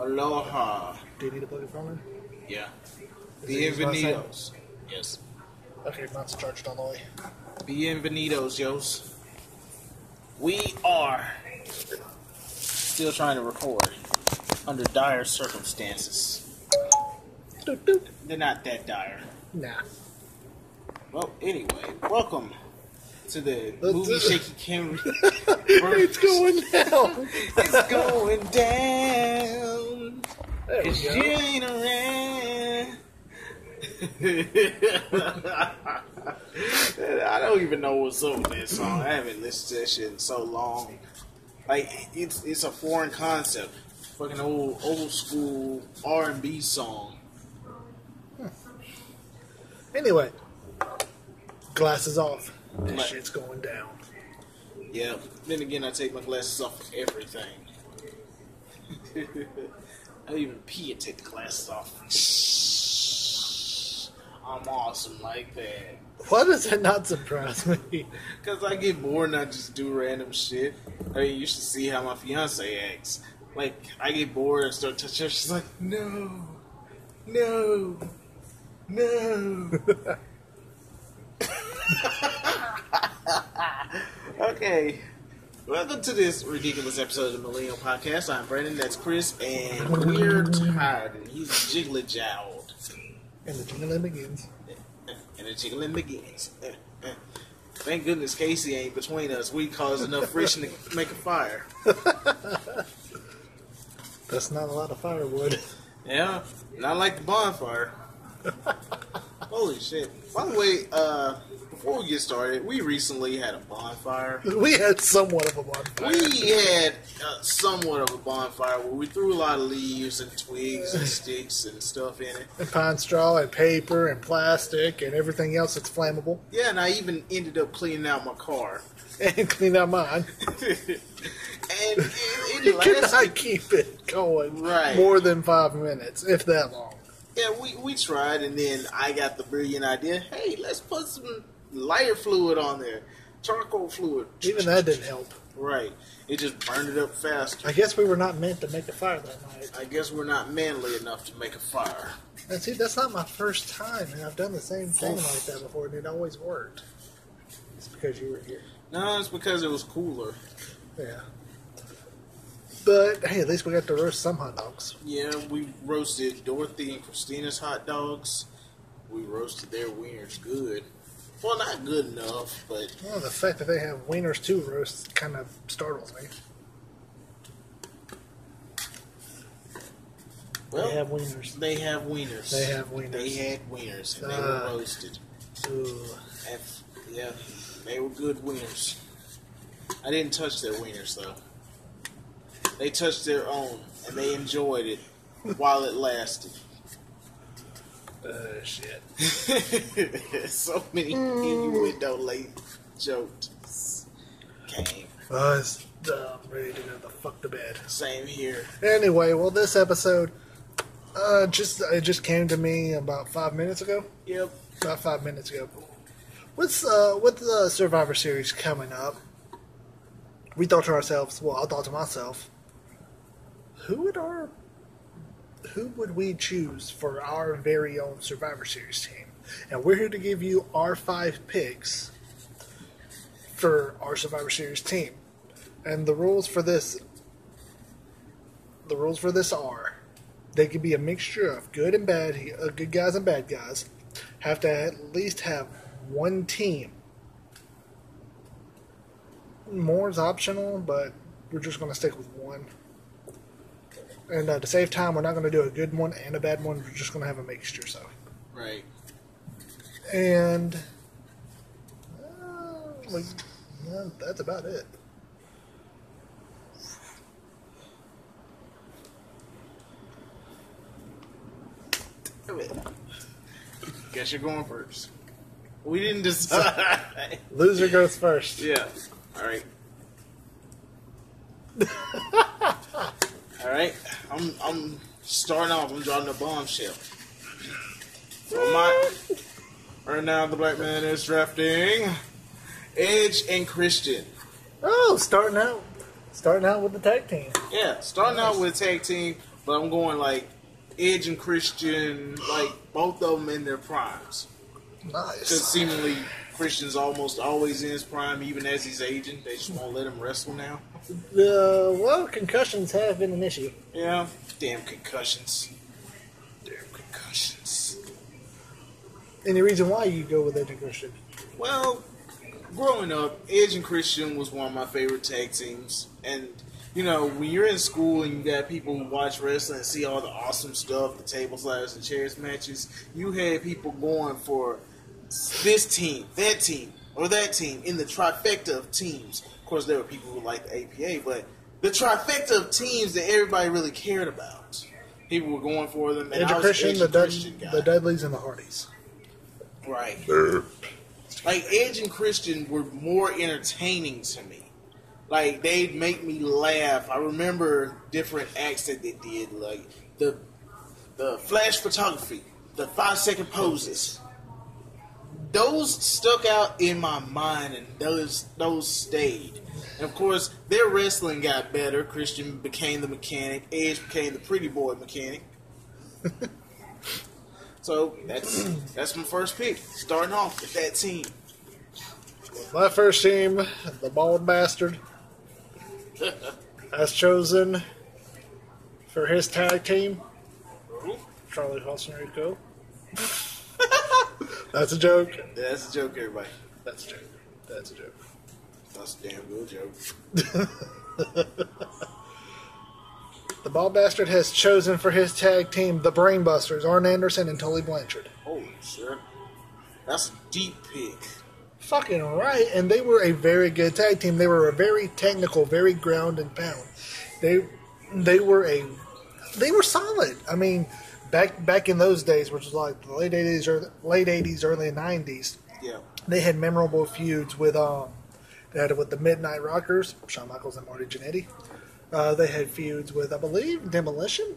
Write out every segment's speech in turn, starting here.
Aloha. Do you need to plug it from Yeah. Is it his last name? Bienvenidos. Yes. Okay, mine's charged all the way. Bienvenidos, yos. We are still trying to record under dire circumstances. Doot, doot. They're not that dire. Nah. Well, anyway, welcome to the movie Shaky Cam. It's going down. It's going down. There we Cause go. you ain't around. I don't even know what's up with that song. I haven't listened to that shit in so long. Like it's a foreign concept. Fucking old school R&B song. Anyway, glasses off. This Right. shit's going down. Yeah. Then again, I take my glasses off for everything. I even pee and take the glasses off. I'm awesome like that. Why does that not surprise me? Because I get bored and I just do random shit. I mean, you should see how my fiance acts. Like, I get bored and start touching her. She's like, no, no, no. Okay. Welcome to this ridiculous episode of the Millennial Podcast. I'm Brandon, that's Chris, and we're tired. And he's jiggly jowled. And the jingling begins. And the jiggling begins. Thank goodness Casey ain't between us. We caused enough friction to make a fire. That's not a lot of firewood. Yeah, not like the bonfire. Holy shit. By the way, before we get started, we recently had a bonfire. We had somewhat of a bonfire. We had somewhat of a bonfire where we threw a lot of leaves and twigs and sticks and stuff in it. And pine straw and paper and plastic and everything else that's flammable. Yeah, and I even ended up cleaning out my car. And clean out mine. And it You lasted. cannot keep it going Right. more than 5 minutes, if that long. Yeah, we tried, and then I got the brilliant idea, hey, let's put some lighter fluid on there. Charcoal fluid. Even that didn't help. Right. It just burned it up faster. I guess we were not meant to make a fire that night. I guess we're not manly enough to make a fire. And see, that's not my first time, and I've done the same thing like that before, and it always worked. It's because you were here. No, it's because it was cooler. Yeah. But, hey, at least we got to roast some hot dogs. Yeah, we roasted Dorothy and Christina's hot dogs. We roasted their wieners good. Well, not good enough, but Well, the fact that they have wieners to roast kind of startles me. well, They have wieners. they have wieners. They have wieners. They had wieners, and they were roasted. Ooh. And, yeah, they were good wieners. I didn't touch their wieners, though. They touched their own, and they enjoyed it while it lasted. Shit. So many innuendo late jokes came. I'm ready to go the fuck to bed. Same here. Anyway, well, this episode, it just came to me about 5 minutes ago. Yep. About 5 minutes ago. With the Survivor Series coming up, we thought to ourselves, well, I thought to myself, who would we choose for our very own Survivor Series team? And we're here to give you our 5 picks for our Survivor Series team. And the rules for this are, they could be a mixture of good and bad, good guys and bad guys. Have to at least have one team. More is optional, but we're just going to stick with one. And to save time, we're not going to do a good one and a bad one. We're just going to have a mixture. So, Right. and that's about it. Guess you're going first. We didn't decide. Loser goes first. Yeah. All right. All right. I'm starting off. I'm dropping a bombshell. Right now, the black man is drafting Edge and Christian. Oh, starting out with the tag team. Yeah, starting out with a tag team, but I'm going like Edge and Christian, like both of them in their primes. Because Nice. seemingly Christian's almost always in his prime, even as he's aging. They just won't let him wrestle now. Well, concussions have been an issue. Yeah, damn concussions. Damn concussions. Any reason why you go with Edge and Christian? Well, growing up, Edge and Christian was one of my favorite tag teams. And, you know, when you're in school and you got people who watch wrestling and see all the awesome stuff, the table sliders and chairs matches, you had people going for this team, or that team in the trifecta of teams. Of course, there were people who liked the APA, but the trifecta of teams that everybody really cared about. People were going for them. And Edge I and was Christian, an Edge and Christian guy. the Dudleys, and the Hardys. Right. Like, Edge and Christian were more entertaining to me. Like, they'd make me laugh. I remember different acts that they did, like the flash photography, the 5-second poses. Those stuck out in my mind, and those stayed. And of course, their wrestling got better. Christian became the mechanic. Edge became the pretty boy mechanic. So that's my first pick. Starting off with that team. My first team, the Bald Bastard, has chosen for his tag team, Charlie Hudson Rico. That's a joke. That's a joke, everybody. That's a joke. That's a joke. That's a damn good joke. The Bald Bastard has chosen for his tag team the Brainbusters, Arn Anderson and Tully Blanchard. Holy shit. That's a deep pick. Fucking right, and they were a very good tag team. They were a very technical, very ground and pound. They were solid. I mean, back in those days, which was like the late '80s, early '90s. Yeah. They had memorable feuds with the Midnight Rockers, Shawn Michaels and Marty Jannetty. They had feuds with, I believe, Demolition.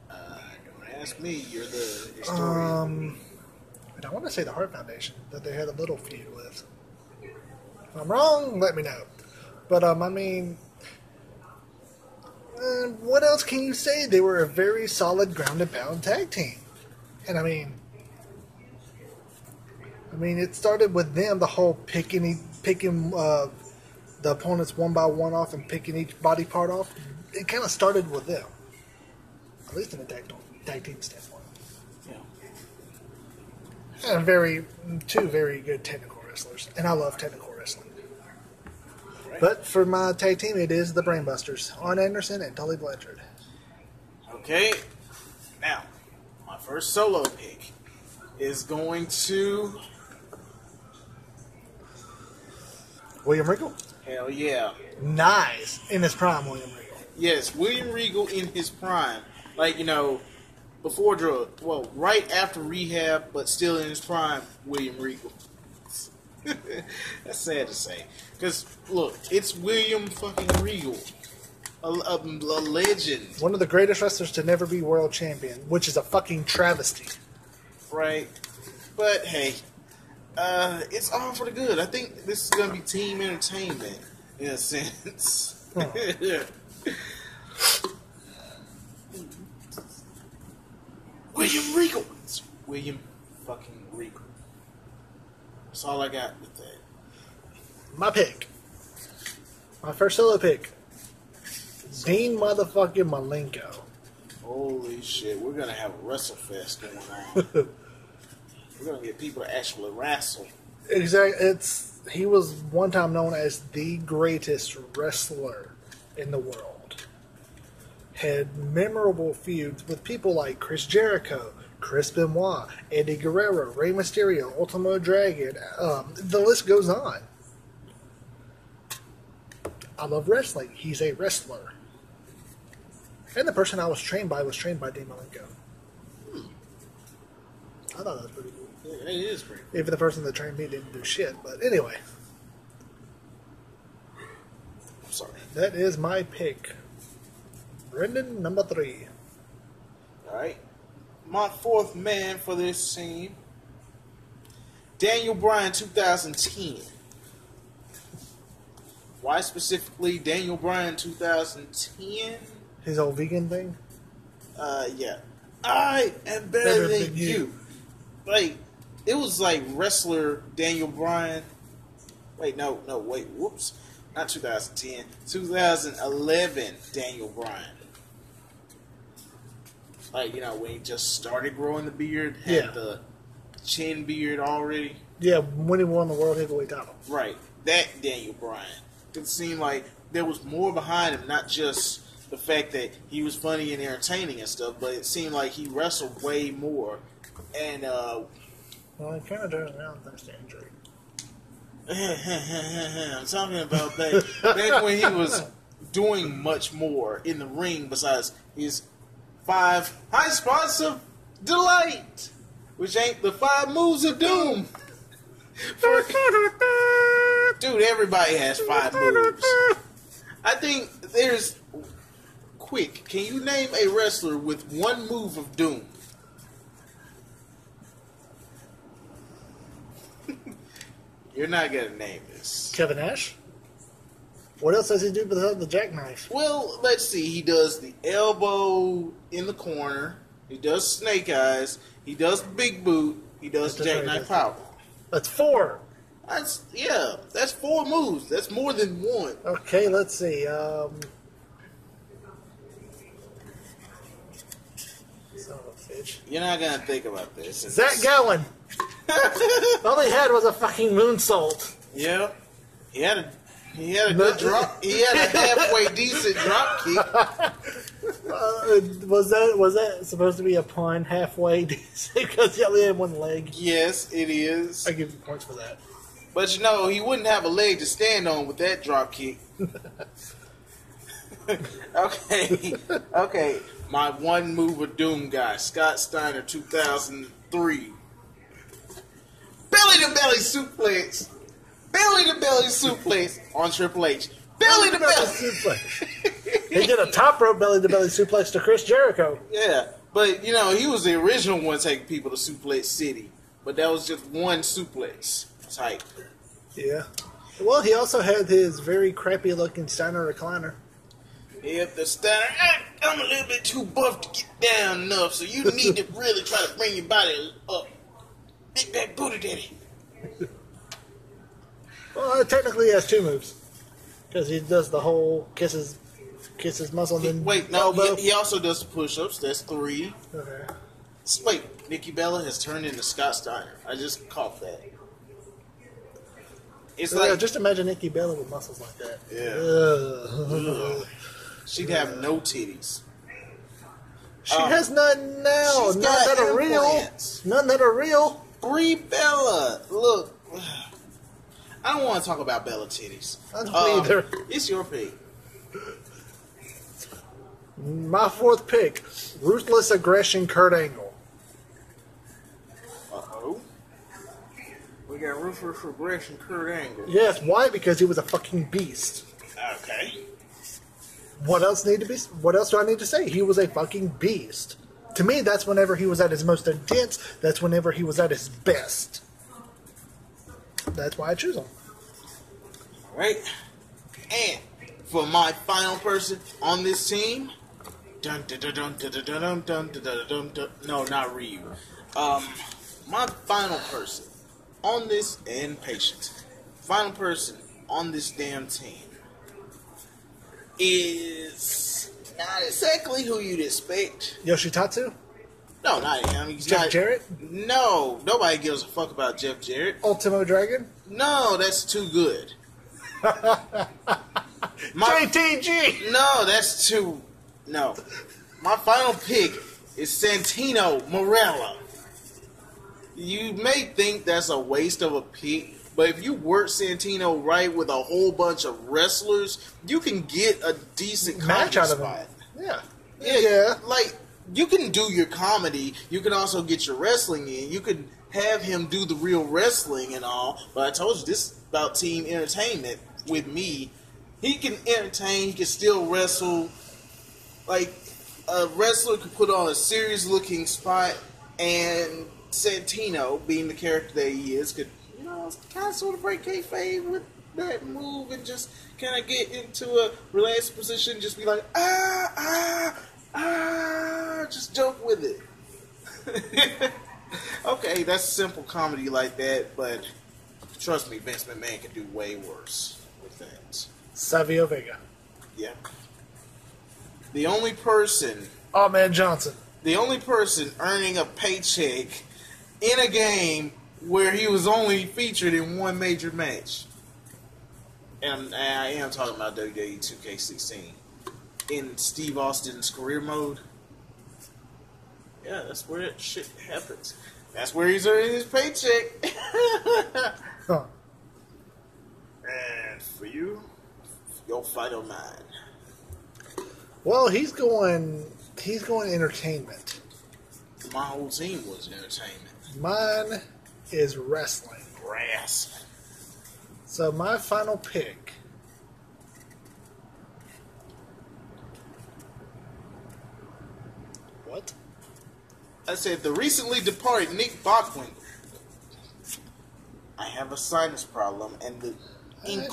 Don't ask me. You're the historian. And I want to say the Hart Foundation that they had a little feud with. If I'm wrong, let me know. But I mean, what else can you say? They were a very solid ground and pound tag team, and I mean, it started with them. The whole picking the opponents one by one off and picking each body part off. It kind of started with them, at least in a tag team standpoint. Yeah. And two very good technical wrestlers, and I love technical wrestling. Right. But for my tag team, it is the Brainbusters, Arn Anderson and Tully Blanchard. Okay. Now, my first solo pick is going to... William Regal. Hell yeah. Nice. In his prime, William Regal. Yes, William Regal in his prime. Like, you know, before drug. Well, right after rehab, but still in his prime, William Regal. That's sad to say. Because, look, it's William fucking Regal. A legend. One of the greatest wrestlers to never be world champion, which is a fucking travesty. Right. But, hey, it's all for the good. I think this is going to be team entertainment, in a sense. Huh. William Regal. It's William fucking Regal. That's all I got with that. My pick. My first solo pick. Dean motherfucking Malenko. Holy shit, we're going to have a WrestleFest going on. We're going to get people to actually wrestle. Exactly. He was one time known as the greatest wrestler in the world. Had memorable feuds with people like Chris Jericho, Chris Benoit, Eddie Guerrero, Rey Mysterio, Ultimo Dragon. The list goes on. I love wrestling. He's a wrestler. And the person I was trained by Dean Malenko. I thought that was pretty cool. Yeah, it is pretty cool. Even the person that trained me didn't do shit. But anyway, I'm sorry. that is my pick. Brendan, number 3. Alright. My fourth man for this team, Daniel Bryan 2010. Why specifically Daniel Bryan 2010? His whole vegan thing? Yeah. I am better than you. Like, it was like wrestler Daniel Bryan. Wait, wait, whoops. Not 2010. 2011 Daniel Bryan. Like, when he just started growing the beard, had the chin beard already. Yeah, when he won the World Heavyweight title. Right. That Daniel Bryan. It seemed like there was more behind him, not just the fact that he was funny and entertaining and stuff, but it seemed like he wrestled way more. And, well, he kind of does now thanks to injury. I'm talking about back when he was doing much more in the ring besides his 5 high spots of delight, which ain't the 5 moves of doom. Dude, everybody has 5 moves. I think there's... Quick, can you name a wrestler with 1 move of doom? You're not going to name this. Kevin Nash? What else does he do besides the jackknife? Well, let's see. He does the elbow in the corner. He does snake eyes. He does big boot. He does jackknife power. That's 4. That's 4 moves. That's more than 1. Okay, let's see. Son of a bitch. You're not gonna think about this. Zach Gowen. All he had was a fucking moonsault. Yep. He had a good drop. He had a halfway decent drop kick. Was that supposed to be a pun? Halfway decent because he only had 1 leg. Yes, it is. I give you points for that. But he wouldn't have a leg to stand on with that drop kick. Okay. My 1 move of doom guy, Scott Steiner, 2003. Belly to belly suplex. Belly to belly suplex on Triple H. Belly to belly suplex. He did a top rope belly to belly suplex to Chris Jericho. Yeah, but he was the original one taking people to Suplex City. But that was just 1 suplex type. Yeah. Well, he also had his very crappy looking Steiner recliner. Yep, the Steiner. I'm a little bit too buff to get down enough, so you need to really try to bring your body up. Big back booty daddy. Well, technically he has 2 moves. Because he does the whole kisses muscle and then wait, no, elbow. He also does the push-ups. That's 3. Okay. Wait, Nikki Bella has turned into Scott Steiner. I just caught that. It's like... just imagine Nikki Bella with muscles like that. Yeah. Ugh. She'd have no titties. She has none now. None that are real. None that are real. Brie Bella. Look. I don't want to talk about Bella titties. I don't either. It's your pick. My 4th pick. Ruthless Aggression, Kurt Angle. Uh-oh. We got Ruthless Aggression, Kurt Angle. Yes, why? Because he was a fucking beast. Okay. What else do I need to say? He was a fucking beast. To me, that's whenever he was at his most intense. That's whenever he was at his best. That's why I choose him. Right. And for my final person on this team, no, not Ryu. My final person on this, and Patience, final person on this damn team is not exactly who you'd expect. Yoshitatsu? No, not him. He's Jeff not, Jarrett? No, nobody gives a fuck about Jeff Jarrett. Ultimo Dragon? No, that's too good. JTG! No, that's too... No. My final pick is Santino Marella. You may think that's a waste of a pick, but if you work Santino right with a whole bunch of wrestlers, you can get a decent match out of spot. him. Yeah. Yeah. Like, you can do your comedy. You can also get your wrestling in. You can have him do the real wrestling and all. But I told you, this is about team entertainment with me. He can entertain. He can still wrestle. Like, a wrestler could put on a serious-looking spot, and Santino, being the character that he is, could, kind of sort of break kayfabe with that move and just kind of get into a relaxed position. Just be like, just joke with it. Okay, that's simple comedy like that, but trust me, Vince McMahon can do way worse with that. Savio Vega. Yeah. The only person Johnson. The only person earning a paycheck in a game where he was only featured in one major match. And I am talking about WWE 2K16. In Steve Austin's career mode. Yeah, that's where that shit happens. That's where he's earning his paycheck. Huh. And for you, your fight or mine. Well, he's going entertainment. My whole team was entertainment. Mine is wrestling. Wrestling. So my final pick. What? I said the recently departed Nick Bockwinkel. I have a sinus problem, and the ink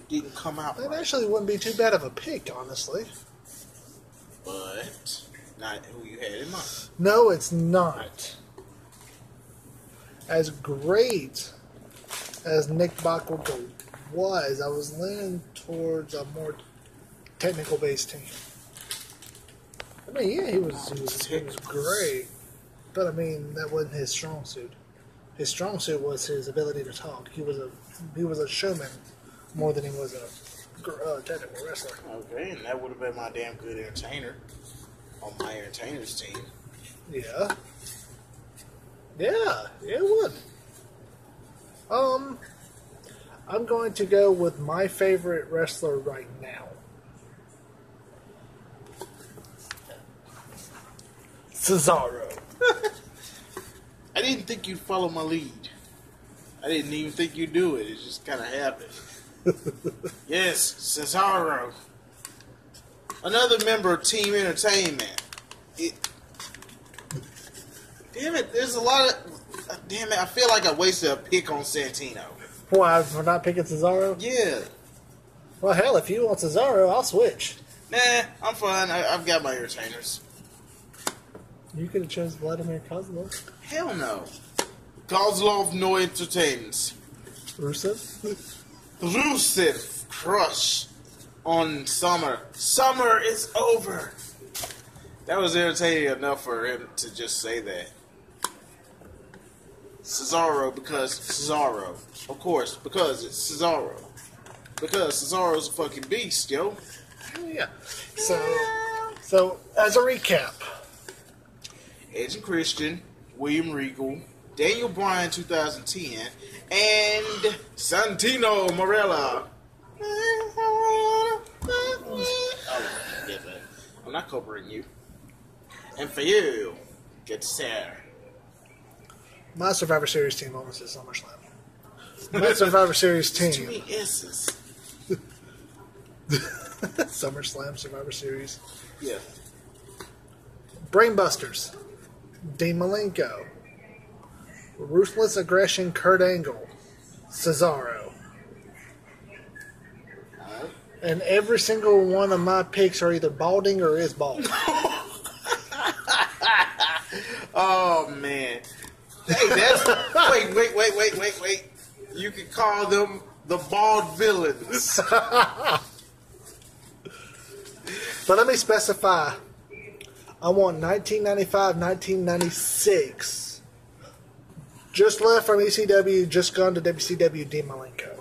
didn't come out That right. actually wouldn't be too bad of a pick, honestly. But not who you had in mind. No, it's not. As great as Nick Bockwinkel was, I was leaning towards a more technical-based team. I mean, yeah, he was great, but I mean that wasn't his strong suit. His strong suit was his ability to talk. He was a showman more than he was a technical wrestler. Okay, and that would have been my damn good entertainer on my entertainers team. Yeah. Yeah, it would. I'm going to go with my favorite wrestler right now. Cesaro. I didn't think you'd follow my lead. I didn't even think you'd do it. It just kind of happened. Yes, Cesaro. Another member of Team Entertainment. Damn it, there's a lot of... Damn it, I feel like I wasted a pick on Santino. Why, for not picking Cesaro? Yeah. Well, hell, if you want Cesaro, I'll switch. Nah, I'm fine. I've got my entertainers. You could have chose Vladimir Kozlov. Hell no. Kozlov no entertains. Rusev? Rusev crush on Summer. Summer is over. That was entertaining enough for him to just say that. Cesaro because Cesaro. Of course, because it's Cesaro. Because Cesaro's a fucking beast, yo. Yeah. So as a recap. Edge and Christian, William Regal, Daniel Bryan 2010, and Santino Marella. I'm not covering you. And for you, good sir. My Survivor Series team almost is SummerSlam. My Survivor Series Too team. many S's. SummerSlam, Survivor Series. Yeah. Brainbusters. Dean Malenko. Ruthless Aggression, Kurt Angle. Cesaro. Alright. And every single one of my picks are either balding or is bald. Oh, man. Hey, that's... Wait. You could call them the bald villains. But let me specify. I want 1995, 1996. Just left from ECW, just gone to WCW, Dean Malenko.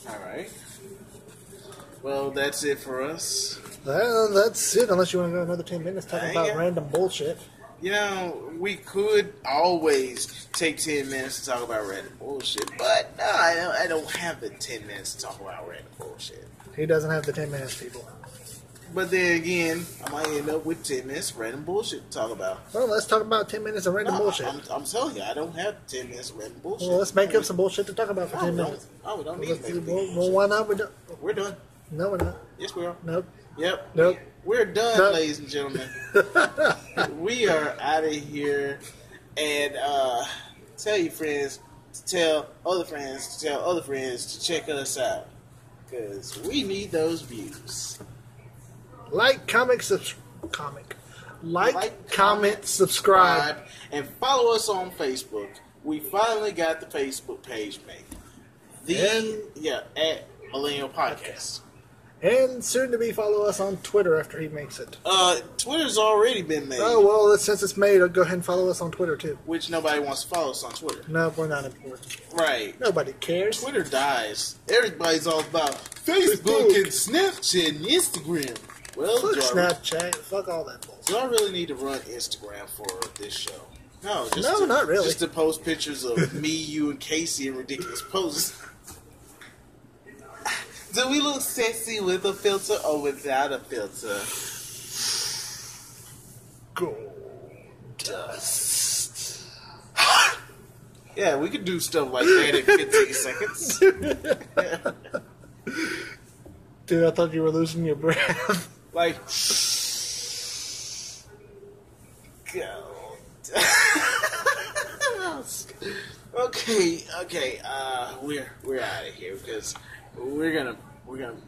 Alright. Well, that's it for us. That's it, unless you want to go another 10 minutes talking about Yeah. random bullshit. You know, we could always take 10 minutes to talk about random bullshit, but no, I don't have the 10 minutes to talk about random bullshit. He doesn't have the 10 minutes, people. But then again, I might end up with 10 minutes of random bullshit to talk about. Well, let's talk about 10 minutes of random No, bullshit. I'm telling you, I don't have 10 minutes of random bullshit. Well, let's make up some bullshit to talk about for No, 10 we don't. minutes. No, we don't need to make up Well, bullshit. why not? We're done. No, we're not. Yes, we are. Nope. Yep. Nope. We're done, Nope. ladies and gentlemen. We are out of here. And tell you, friends, to tell other friends to tell other friends to check us out. Because we need those views. Like, comment, subscribe. And follow us on Facebook. We finally got the Facebook page made. At Millennial Podcast. And soon to be follow us on Twitter after he makes it. Twitter's already been made. Oh, well, since it's made, I'll go ahead and follow us on Twitter, too. Which nobody wants to follow us on Twitter. No, we're not important. Right. Nobody cares. Twitter dies. Everybody's all about Facebook and Snapchat and Instagram. Well, Fuck Snapchat. Fuck all that bullshit. Do I really need to run Instagram for this show? No, not really. Just to post pictures of me, you, and Casey in ridiculous poses. Do we look sexy with a filter or without a filter? Gold dust. Yeah, we could do stuff like that in 15 seconds. Dude, I thought you were losing your breath. Like, gold. Okay. We're out of here because we're gonna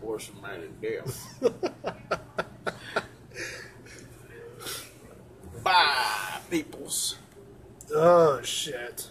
bore somebody to death. Bye, peoples. Oh shit.